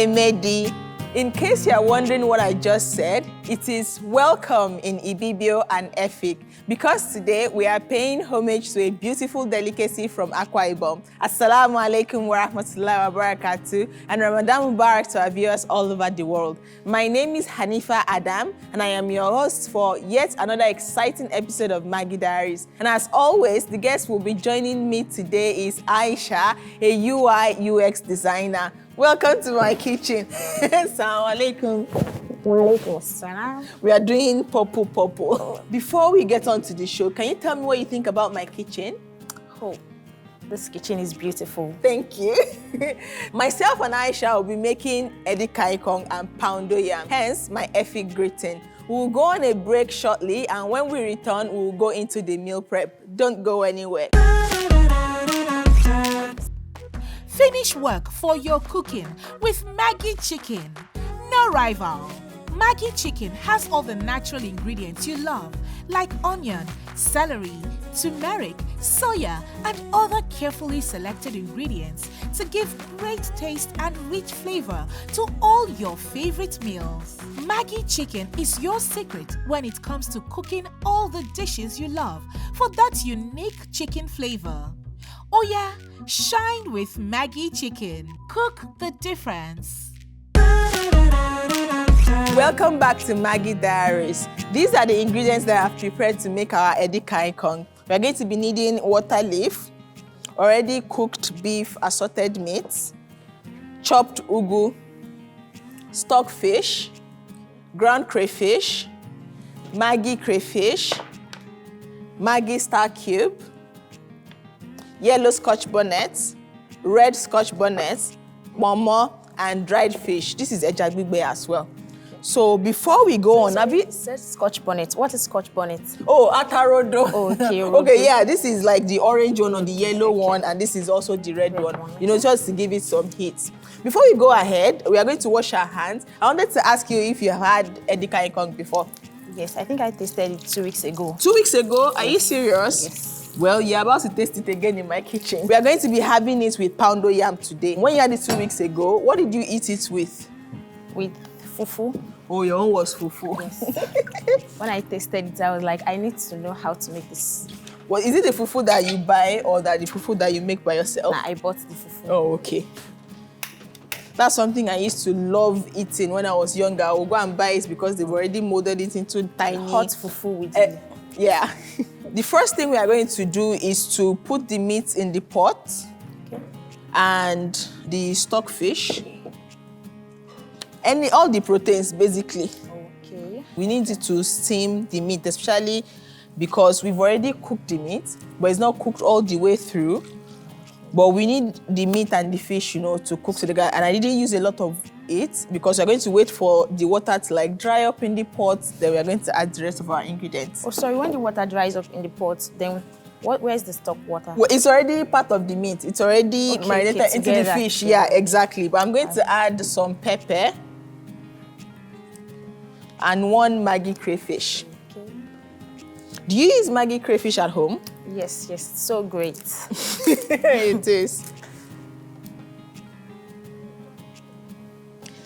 Emedi. In case you are wondering what I just said, it is welcome in Ibibio and Efik, because today we are paying homage to a beautiful delicacy from Akwa Ibom. Assalamu alaikum wa rahmatullahi wa barakatuh, and Ramadan Mubarak to our viewers all over the world. My name is Haneefah Adam, and I am your host for yet another exciting episode of MAGGI Diaries. And as always, the guest who will be joining me today is Aisha, a UI UX designer. Welcome to my kitchen. Assalamu alaikum. Walaikum assalam. We are doing purple. Before we get on to the show, can you tell me what you think about my kitchen? Oh, this kitchen is beautiful. Thank you. Myself and Aisha will be making Edikang Ikong and Poundo Yam, hence my Efik greeting. We will go on a break shortly, and when we return, we will go into the meal prep. Don't go anywhere. Finish work for your cooking with MAGGI chicken. No rival. MAGGI chicken has all the natural ingredients you love, like onion, celery, turmeric, soya, and other carefully selected ingredients to give great taste and rich flavor to all your favorite meals. MAGGI chicken is your secret when it comes to cooking all the dishes you love for that unique chicken flavor. Oh yeah, shine with MAGGI chicken. Cook the difference. Welcome back to MAGGI Diaries. These are the ingredients that I have prepared to make our Edikang Ikong. We are going to be needing water leaf, already cooked beef assorted meats, chopped ugu, stockfish, ground crayfish, MAGGI crayfish, MAGGI star cube, yellow scotch bonnet, red scotch bonnet, momo, and dried fish. This is ejagbigbe as well. So before we go on, have you... It says scotch bonnet. What is scotch bonnet? Oh, atarodo. Oh, okay. Okay, yeah, this is like the orange one or the yellow one, and this is also the red one. You know, just to give it some heat. Before we go ahead, we are going to wash our hands. I wanted to ask you if you have had Edikang Ikong before. Yes, I think I tasted it 2 weeks ago. 2 weeks ago? Are you serious? Yes. Well, you're about to taste it again in my kitchen. We are going to be having it with Poundo Yam today. When you had it 2 weeks ago, what did you eat it with? With fufu. Oh, your own was fufu. Yes. When I tasted it, I was like, I need to know how to make this. Well, is it the fufu that you buy or the fufu that you make by yourself? Nah, I bought the fufu. Oh, okay. That's something I used to love eating when I was younger. I would go and buy it because they've already molded it into tiny... Hot fufu with it. Yeah. The first thing we are going to do is to put the meat in the pot, Okay. and the stockfish, all the proteins basically. Okay. We need it to steam the meat, especially because we've already cooked the meat, but it's not cooked all the way through. But we need the meat and the fish, you know, to cook together. And I didn't use a lot of it because we're going to wait for the water to like dry up in the pot. Then we're going to add the rest of our ingredients. Oh, sorry, when the water dries up in the pot, then where's the stock water? Well, it's already part of the meat. It's already marinated into the fish. Yeah, exactly. But I'm going to add some pepper and 1 MAGGI crayfish. Okay. Do you use MAGGI crayfish at home? Yes, so great. It is.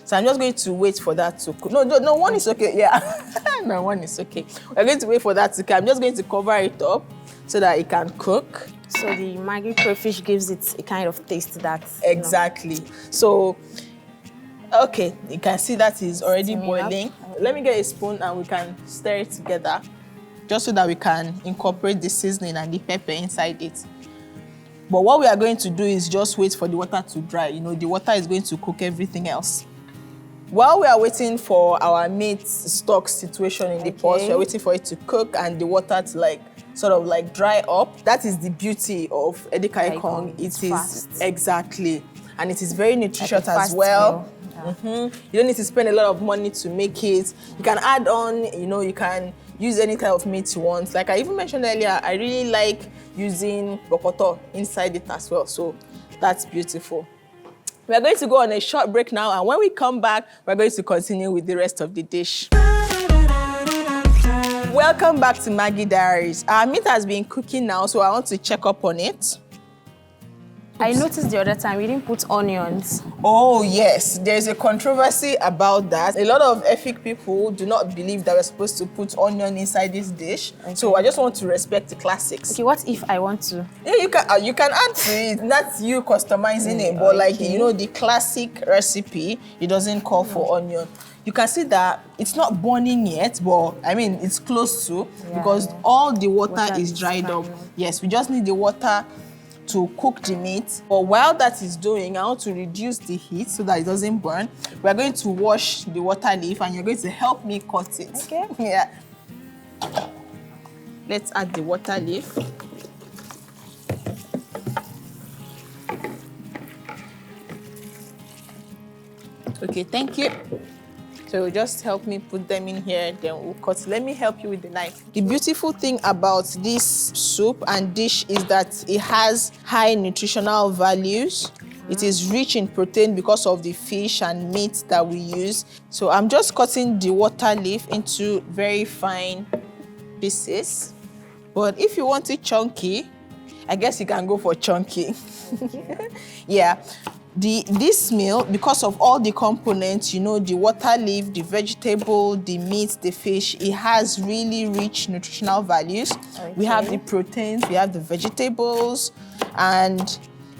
So I'm just going to wait for that to cook. No, one is okay. Yeah, no, one is okay. We're going to wait for that to cook. I'm just going to cover it up so that it can cook. So the MAGGI crayfish gives it a kind of taste that... Exactly. So, okay, you can see that is already Steaming boiling. up. Let me get a spoon and we can stir it together, just so that we can incorporate the seasoning and the pepper inside it. But what we are going to do is just wait for the water to dry. You know, the water is going to cook everything else. While we are waiting for our meat stock situation in the pot, we are waiting for it to cook and the water to sort of dry up. That is the beauty of Edikang Ikong. It is fast. Exactly. And it is very nutritious as well. You don't need to spend a lot of money to make it. You can add on, you know, you can use any type of meat you want. Like I even mentioned earlier, I really like using bokoto inside it as well. So that's beautiful. We are going to go on a short break now, and when we come back, we're going to continue with the rest of the dish. Welcome back to MAGGI Diaries. Our meat has been cooking now, so I want to check up on it. I noticed the other time we didn't put onions. Oh, yes. There's a controversy about that. A lot of Efik people do not believe that we're supposed to put onion inside this dish. Okay. So I just want to respect the classics. Okay, what if I want to? Yeah, you can add to it. That's you customizing it. But like, you know, the classic recipe, it doesn't call for onion. You can see that it's not burning yet, but I mean, it's close to because all the water is dried up. Yes, we just need the water to cook the meat. But while that is doing, I want to reduce the heat so that it doesn't burn. We're going to wash the water leaf and you're going to help me cut it. Okay. Yeah. Let's add the water leaf. Okay, thank you. So just help me put them in here, then we'll cut. Let me help you with the knife. The beautiful thing about this soup and dish is that it has high nutritional values. It is rich in protein because of the fish and meat that we use. So I'm just cutting the water leaf into very fine pieces. But if you want it chunky, I guess you can go for chunky. Yeah. This meal, because of all the components, you know, the water leaf, the vegetable, the meat, the fish, it has really rich nutritional values. Okay. We have the proteins, we have the vegetables, and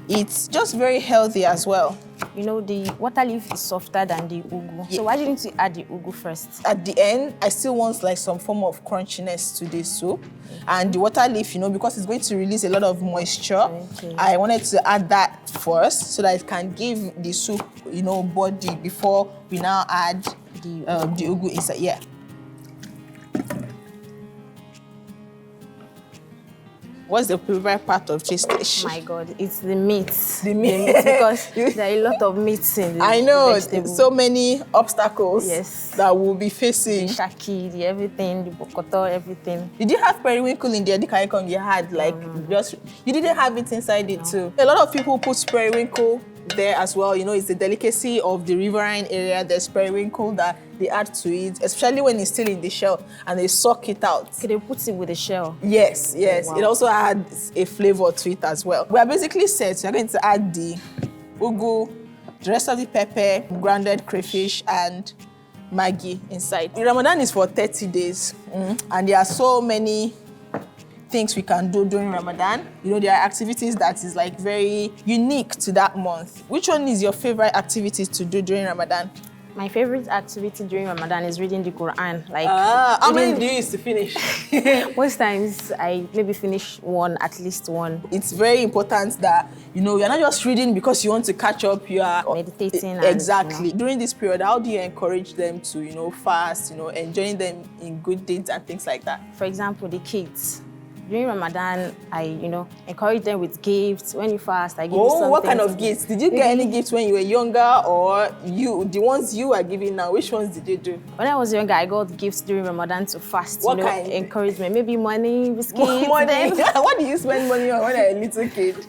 it's just very healthy as well. You know, the water leaf is softer than the ugu. Yeah. So why didn't you add the ugu first? At the end, I still want like some form of crunchiness to this soup. And the water leaf, you know, because it's going to release a lot of moisture, I wanted to add that first so that it can give the soup, you know, body before we now add the ugu inside. Yeah. What's the favorite part of this dish? Oh my God, it's the meat. The meat. Because there are a lot of meats in the I know, vegetable. so many obstacles that we'll be facing. The shaki, the everything, the bokoto, everything. Did you have periwinkle in the Edikang Ikong you had? Like, you didn't have it inside it too. A lot of people put periwinkle there as well. You know, it's the delicacy of the riverine area. There's periwinkle that they add to it, especially when it's still in the shell and they suck it out. Can they put it with the shell? Yes, yes. Oh, wow. It also adds a flavor to it as well. We are basically set. We're going to add the ugu, the rest of the pepper, grounded crayfish, and MAGGI inside. Ramadan is for 30 days, and there are so many things we can do during Ramadan. You know, there are activities that is like very unique to that month. Which one is your favorite activities to do during Ramadan? My favorite activity during Ramadan is reading the Quran. Like, how many do you use to finish? Most times I maybe finish one, at least one. It's very important that, you know, you're not just reading because you want to catch up, you are meditating. Exactly. And, you know. During this period, how do you encourage them to, you know, fast, you know, enjoying them in good deeds and things like that? For example, the kids. During Ramadan, I, you know, encourage them with gifts. When you fast, I give you something. What kind of gifts? Did you get any gifts when you were younger, or the ones you are giving now? Which ones did you do? When I was younger, I got gifts during Ramadan to fast. What you know, kind? Encouragement, maybe money, biscuits. Money? What do you spend money on when you're a little kid?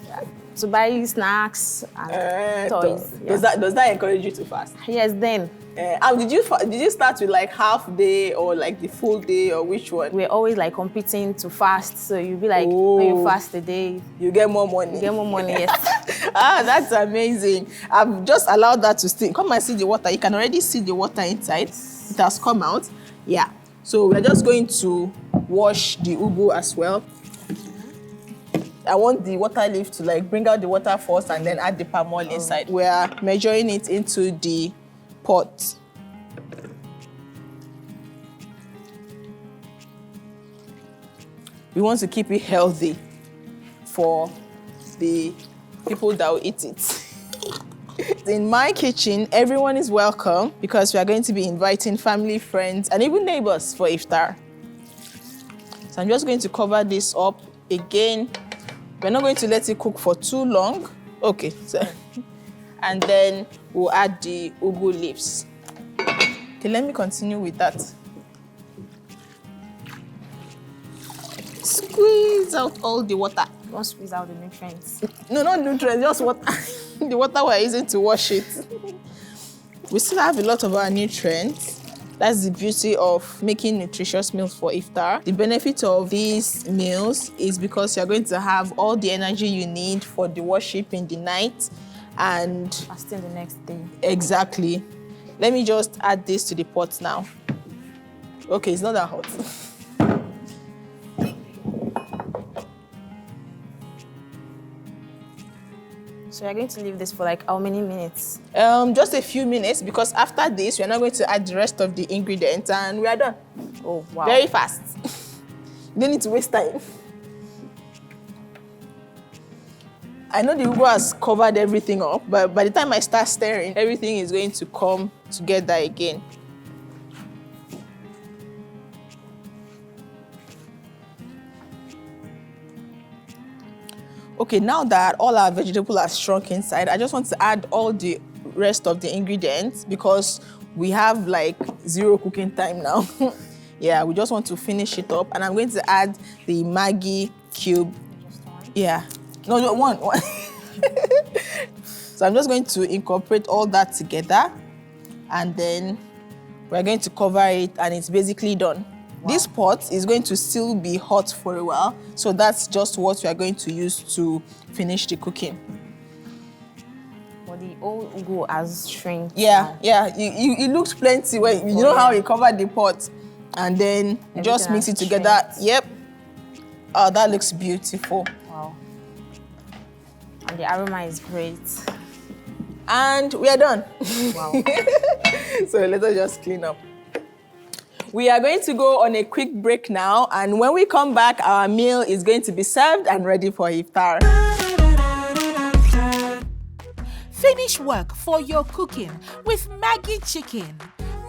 To buy snacks and toys. Does that encourage you to fast? Yes, then. Did you start with like half day or like the full day, or which one? We're always like competing to fast, so you'll be like, when you fast a day, you get more money. You get more money, yes. That's amazing. I've just allowed that to stay. Come and see the water. You can already see the water inside. It has come out. Yeah. So we're just going to wash the ugu as well. I want the water leaf to like bring out the water first and then add the palm oil inside. We're measuring it into the pot. We want to keep it healthy for the people that will eat it. In my kitchen, everyone is welcome because we are going to be inviting family, friends, and even neighbors for Iftar. So I'm just going to cover this up again. We're not going to let it cook for too long. Okay. So, and then we'll add the ugu leaves. Okay, let me continue with that. Squeeze out all the water. Don't squeeze out the nutrients. No, not nutrients, just water. The water we're using to wash it. We still have a lot of our nutrients. That's the beauty of making nutritious meals for Iftar. The benefit of these meals is because you're going to have all the energy you need for the worship in the night and Fasting the next day. exactly. Let me just add this to the pot now. Okay, it's not that hot. So you're going to leave this for like how many minutes? Just a few minutes, because after this, we're not going to add the rest of the ingredients and we are done. Oh, wow. Very fast. You don't need to waste time. I know the ugu has covered everything up, but by the time I start stirring, everything is going to come together again. Okay, now that all our vegetables are shrunk inside, I just want to add all the rest of the ingredients because we have like 0 cooking time now. Yeah, we just want to finish it up, and I'm going to add the Maggi cube. Just one? Yeah. No, one. So I'm just going to incorporate all that together, and then we're going to cover it, and it's basically done. Wow. This pot is going to still be hot for a while, so that's just what we are going to use to finish the cooking. Well, the old ugu has shrink. Yeah, yeah. It looks plenty when you know how you covered the pot, and then just mix it together. Shrinked. Yep. Oh, that looks beautiful. Wow. And the aroma is great. And we are done. Wow. So let us just clean up. We are going to go on a quick break now, and when we come back, our meal is going to be served and ready for Iftar. Finish work for your cooking with MAGGI chicken.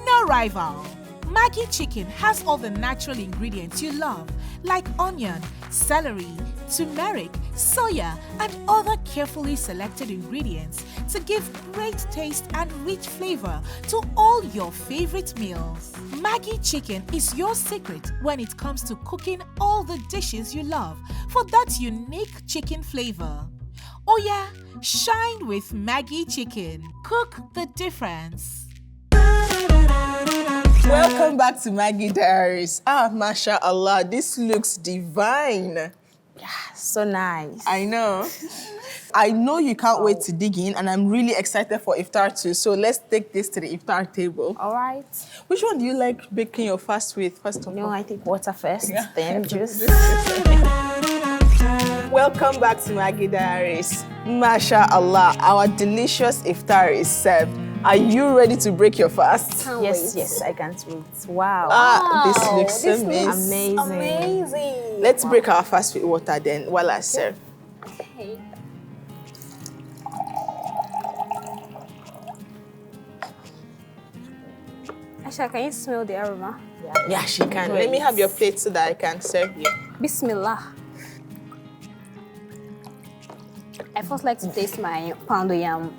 No rival. MAGGI chicken has all the natural ingredients you love, like onion, celery, turmeric, soya, and other carefully selected ingredients to give great taste and rich flavor to all your favorite meals. MAGGI chicken is your secret when it comes to cooking all the dishes you love for that unique chicken flavor. Oh yeah, shine with MAGGI chicken. Cook the difference. Welcome back to MAGGI Diaries. Ah, mashallah, this looks divine. So nice. I know you can't wait to dig in, and I'm really excited for Iftar too. So let's take this to the Iftar table. All right. Which one do you like baking your fast with, first of all? No, I think water first, then juice. Welcome back to MAGGI Diaries. Mashallah, our delicious Iftar is served. Are you ready to break your fast? Yes, I can't wait. Wow. This looks amazing. Amazing. Let's break our fast with water then while I serve. Okay. Aisha, can you smell the aroma? Yeah, she can. Let me have your plate so that I can serve you. Bismillah. I first like to taste my Poundo Yam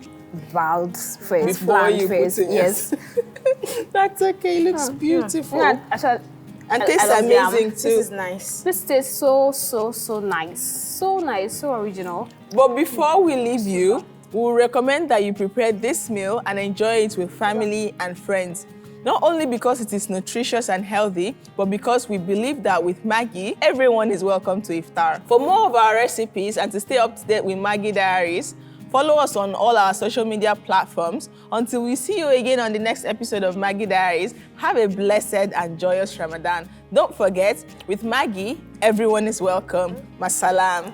bald first. Before you first. put it, yes. That's okay, it looks beautiful. Yeah, actually, And tastes I love yam. amazing too. This is nice. This tastes so nice. So nice, so original. But before we leave you, we will recommend that you prepare this meal and enjoy it with family and friends. Not only because it is nutritious and healthy, but because we believe that with MAGGI, everyone is welcome to Iftar. For more of our recipes and to stay up to date with MAGGI Diaries, follow us on all our social media platforms. Until we see you again on the next episode of MAGGI Diaries, have a blessed and joyous Ramadan. Don't forget, with MAGGI, everyone is welcome. Masalam.